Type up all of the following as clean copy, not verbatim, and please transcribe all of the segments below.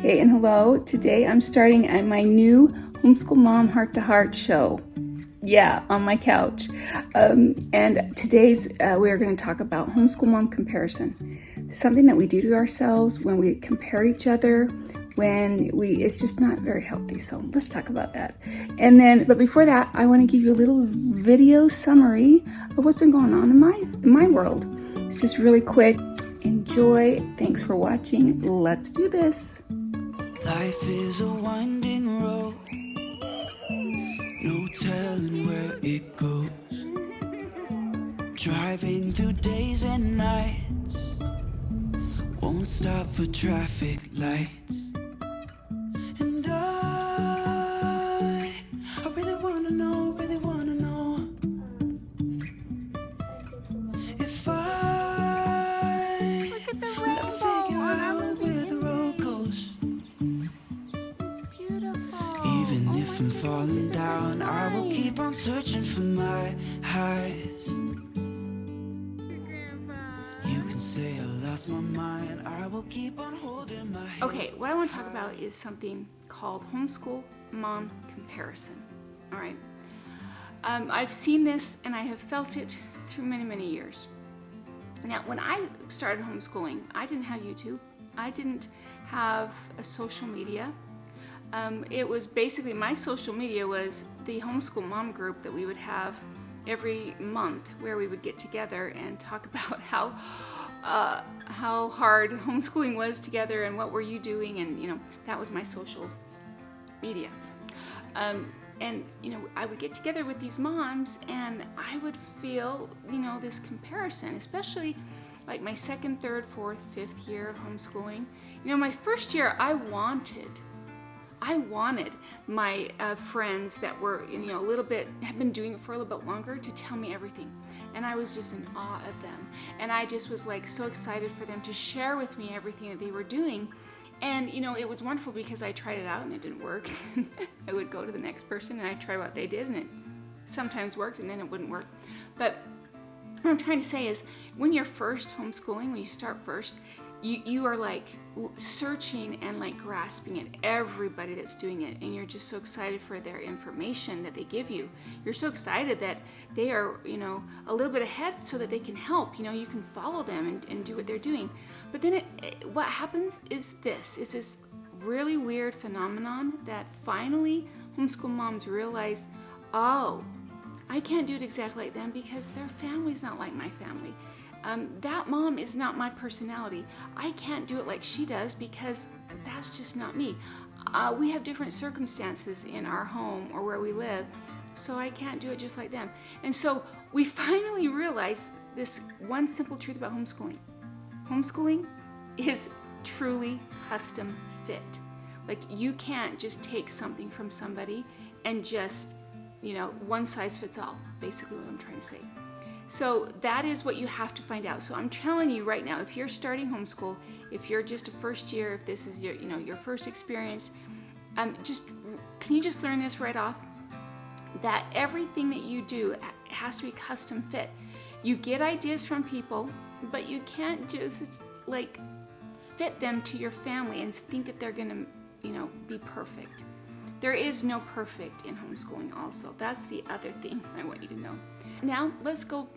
Hey and hello. Today I'm starting my new Homeschool Mom Heart to Heart show. Yeah, on my couch. And today's we're going to talk about Homeschool Mom Comparison. Something that we do to ourselves when we compare each other, it's just not very healthy. So let's talk about that. But before that, I want to give you a little video summary of what's been going on in my world. It's just really quick. Enjoy. Thanks for watching. Let's do this. Life is a winding road, no telling where it goes. Driving through days and nights, won't stop for traffic lights. And I really wanna know if I never figure out where the road goes. It's beautiful. Even if I'm falling down, I will keep on searching for my highs. You can say I lost my mind, I will keep on holding my head. Okay, what I want to talk about is something called Homeschool Mom Comparison. All right. I've seen this and I have felt it through many, many years. Now, when I started homeschooling, I didn't have YouTube. I didn't have a social media. It was basically, my social media was the Homeschool Mom Group that we would have every month, where we would get together and talk about how hard homeschooling was together and what were you doing, and that was my social media. I would get together with these moms and I would feel this comparison, especially like my second, third, fourth, fifth year of homeschooling. My first year I wanted my friends that were had been doing it for a little bit longer to tell me everything, and I was just in awe of them, and I just was like so excited for them to share with me everything that they were doing. And it was wonderful because I tried it out and it didn't work. I would go to the next person and I'd try what they did, and it sometimes worked and then it wouldn't work. But what I'm trying to say is, when you're first homeschooling, when you start first, you are like searching and like grasping at everybody that's doing it, and you're just so excited for their information that they give you. You're so excited that they are a little bit ahead so that they can help. You can follow them and do what they're doing. But then what happens is this really weird phenomenon that finally homeschool moms realize, oh, I can't do it exactly like them because their family's not like my family. That mom is not my personality. I can't do it like she does because that's just not me. We have different circumstances in our home or where we live, so I can't do it just like them. And so we finally realized this one simple truth about homeschooling. Homeschooling is truly custom fit. Like, you can't just take something from somebody and just, one size fits all, basically what I'm trying to say. So that is what you have to find out. So I'm telling you right now, if you're starting homeschool, if you're just a first year, if this is your first experience, can you just learn this right off? That everything that you do has to be custom fit. You get ideas from people, but you can't just fit them to your family and think that they're gonna, be perfect. There is no perfect in homeschooling also. That's the other thing I want you to know. Now, let's go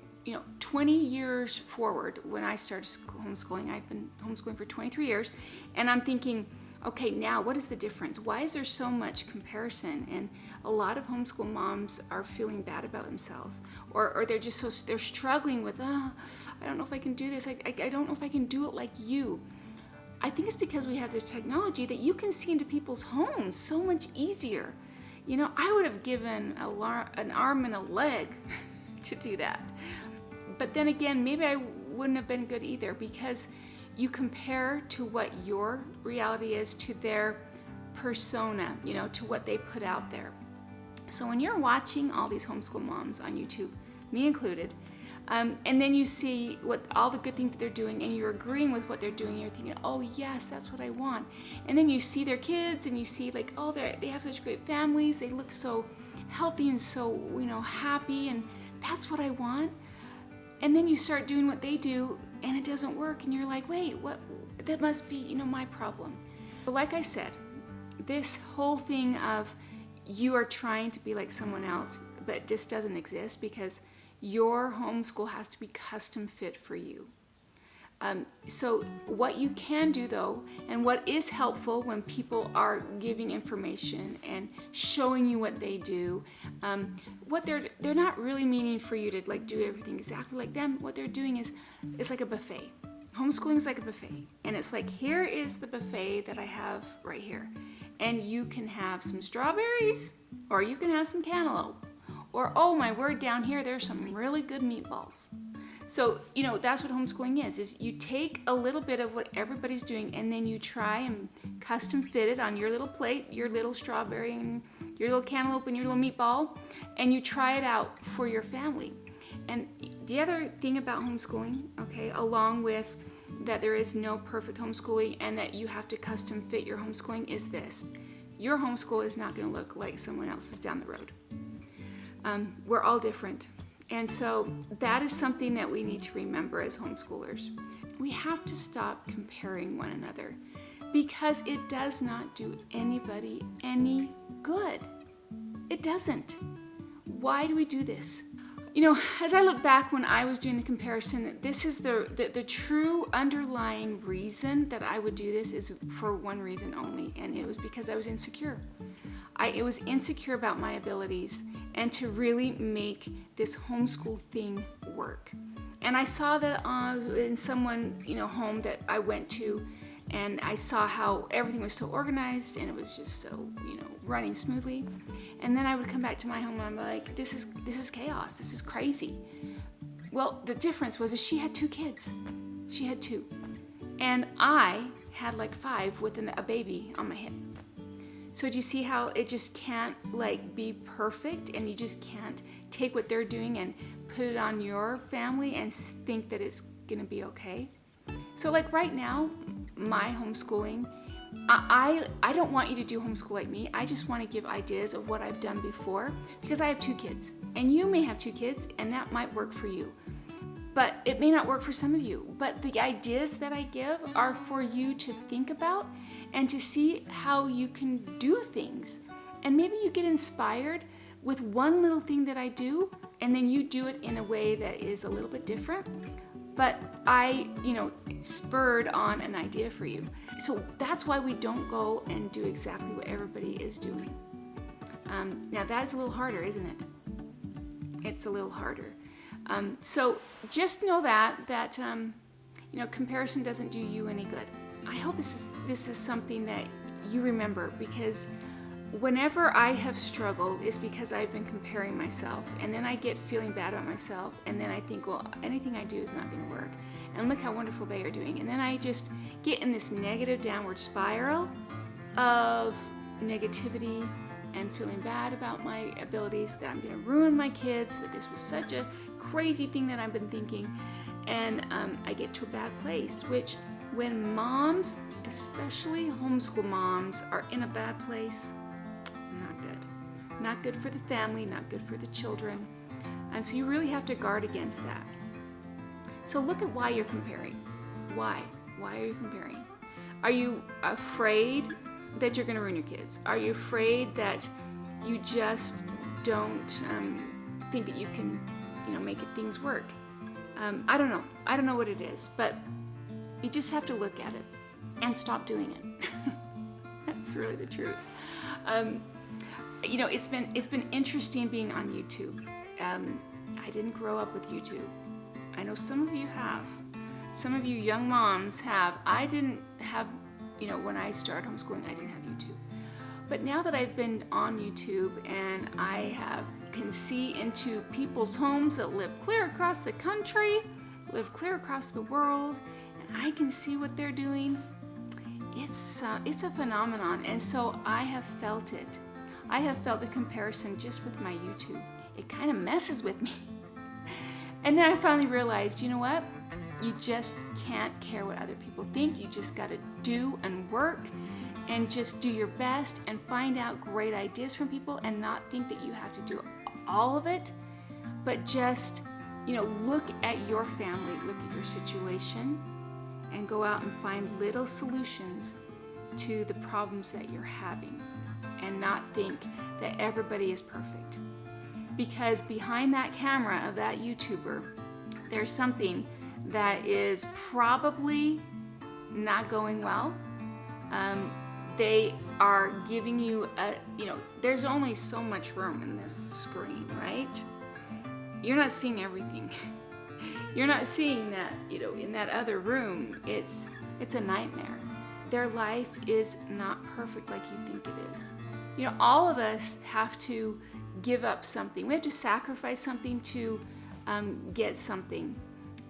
20 years forward. When I started homeschooling, I've been homeschooling for 23 years, and I'm thinking, okay, now what is the difference? Why is there so much comparison? And a lot of homeschool moms are feeling bad about themselves, or they're just they're struggling with, I don't know if I can do this. I don't know if I can do it like you. I think it's because we have this technology that you can see into people's homes so much easier. I would have given an arm and a leg to do that. But then again, maybe I wouldn't have been good either, because you compare to what your reality is to their persona, to what they put out there. So when you're watching all these homeschool moms on YouTube, me included, and then you see all the good things that they're doing, and you're agreeing with what they're doing, you're thinking, oh yes, that's what I want. And then you see their kids and you see they have such great families, they look so healthy and so happy, and that's what I want. And then you start doing what they do and it doesn't work, and you're like, wait, what? That must be my problem. But like I said, this whole thing of you are trying to be like someone else, but it just doesn't exist, because your homeschool has to be custom fit for you. So what you can do though, and what is helpful when people are giving information and showing you what they do, what they're not really meaning for you to like do everything exactly like them. What they're doing is, it's like a buffet. Homeschooling is like a buffet, and it's like, here is the buffet that I have right here, and you can have some strawberries, or you can have some cantaloupe, or oh my word, down here there's some really good meatballs. So, you know, that's what homeschooling is you take a little bit of what everybody's doing, and then you try and custom fit it on your little plate, your little strawberry and your little cantaloupe and your little meatball, and you try it out for your family. And the other thing about homeschooling, okay, along with that there is no perfect homeschooling and that you have to custom fit your homeschooling, is this: your homeschool is not going to look like someone else's down the road. We're all different. And so that is something that we need to remember as homeschoolers. We have to stop comparing one another, because it does not do anybody any good. It doesn't. Why do we do this? You know, as I look back when I was doing the comparison, this is the true underlying reason that I would do this is for one reason only, and it was because I was insecure. I was insecure about my abilities and to really make this homeschool thing work. And I saw that in someone's, you know, home that I went to, and I saw how everything was so organized and it was just so, you know, running smoothly. And then I would come back to my home and I'm like, this is chaos. This is crazy. Well, the difference was she had 2 kids. She had 2. And I had like 5 with a baby on my hip. So do you see how it just can't like be perfect, and you just can't take what they're doing and put it on your family and think that it's gonna be okay? So like right now, my homeschooling, I don't want you to do homeschool like me. I just want to give ideas of what I've done before, because I have 2 kids, and you may have 2 kids, and that might work for you. But it may not work for some of you. But the ideas that I give are for you to think about and to see how you can do things. And maybe you get inspired with one little thing that I do, and then you do it in a way that is a little bit different. But I, you know, spurred on an idea for you. So that's why we don't go and do exactly what everybody is doing. Now that's a little harder, isn't it? It's a little harder. So just know that you know, comparison doesn't do you any good. I hope this is something that you remember, because whenever I have struggled, it's because I've been comparing myself, and then I get feeling bad about myself, and then I think, well, anything I do is not going to work, and look how wonderful they are doing, and then I just get in this negative downward spiral of negativity and feeling bad about my abilities, that I'm going to ruin my kids, that this was such a crazy thing that I've been thinking, and I get to a bad place, which when moms, especially homeschool moms, are in a bad place, not good. Not good for the family, not good for the children. And so you really have to guard against that. So look at why you're comparing. Why? Why are you comparing? Are you afraid that you're going to ruin your kids? Are you afraid that you just don't think that you can, you know, make things work? I don't know. I don't know what it is, but you just have to look at it and stop doing it. That's really the truth. You know, it's been interesting being on YouTube. I didn't grow up with YouTube. I know some of you have. Some of you young moms have. I didn't have, you know, when I started homeschooling, I didn't have YouTube. But now that I've been on YouTube and I can see into people's homes that live clear across the country, live clear across the world, and I can see what they're doing, it's a phenomenon. And so I have felt it. I have felt the comparison just with my YouTube. It kind of messes with me. And then I finally realized, you know what? You just can't care what other people think. You just got to do and work and just do your best and find out great ideas from people, and not think that you have to do all of it, but just, you know, look at your family, look at your situation, and go out and find little solutions to the problems that you're having and not think that everybody is perfect. Because behind that camera of that YouTuber, there's something that is probably not going well. They are giving you there's only so much room in this screen, right? You're not seeing everything. You're not seeing that, in that other room, it's a nightmare. Their life is not perfect like you think it is. All of us have to give up something. We have to sacrifice something to get something.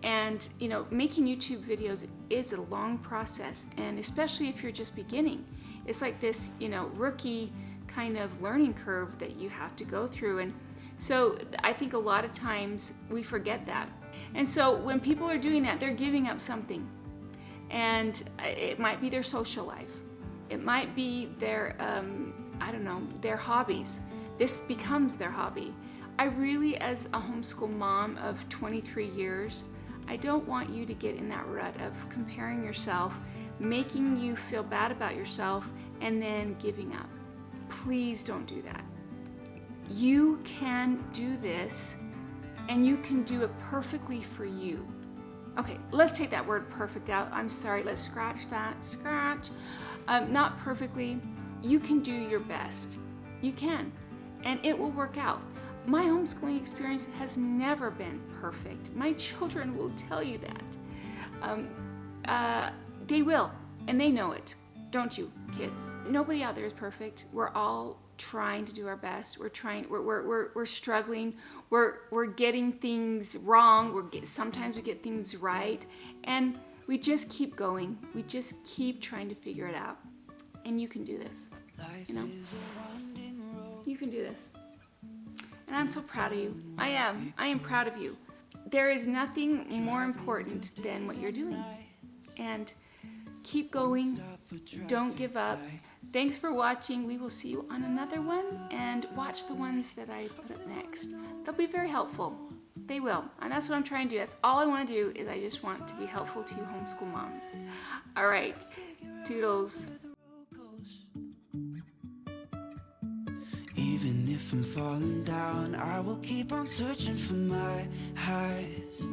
And, making YouTube videos is a long process, and especially if you're just beginning. It's like this, rookie kind of learning curve that you have to go through. And so I think a lot of times we forget that. And so when people are doing that, they're giving up something. And it might be their social life. It might be their, their hobbies. This becomes their hobby. I really, as a homeschool mom of 23 years, I don't want you to get in that rut of comparing yourself, making you feel bad about yourself, and then giving up. Please don't do that. You can do this, and you can do it perfectly for you. Okay, let's take that word perfect out. I'm sorry, let's scratch that. Scratch. Not perfectly. You can do your best. You can, and it will work out. My homeschooling experience has never been perfect. My children will tell you that. They will, and they know it. Don't you, kids? Nobody out there is perfect. We're all trying to do our best. We're trying. We're struggling. We're getting things wrong. Sometimes we get things right, and we just keep going. We just keep trying to figure it out. And you can do this. You can do this. And I'm so proud of you. I am proud of you. There is nothing more important than what you're doing. And keep going. Don't give up. Thanks for watching. We will see you on another one. And watch the ones that I put up next. They'll be very helpful. They will. And that's what I'm trying to do. That's all I want to do is I just want to be helpful to you homeschool moms. All right. Toodles. Even if I'm falling down, I will keep on searching for my highs.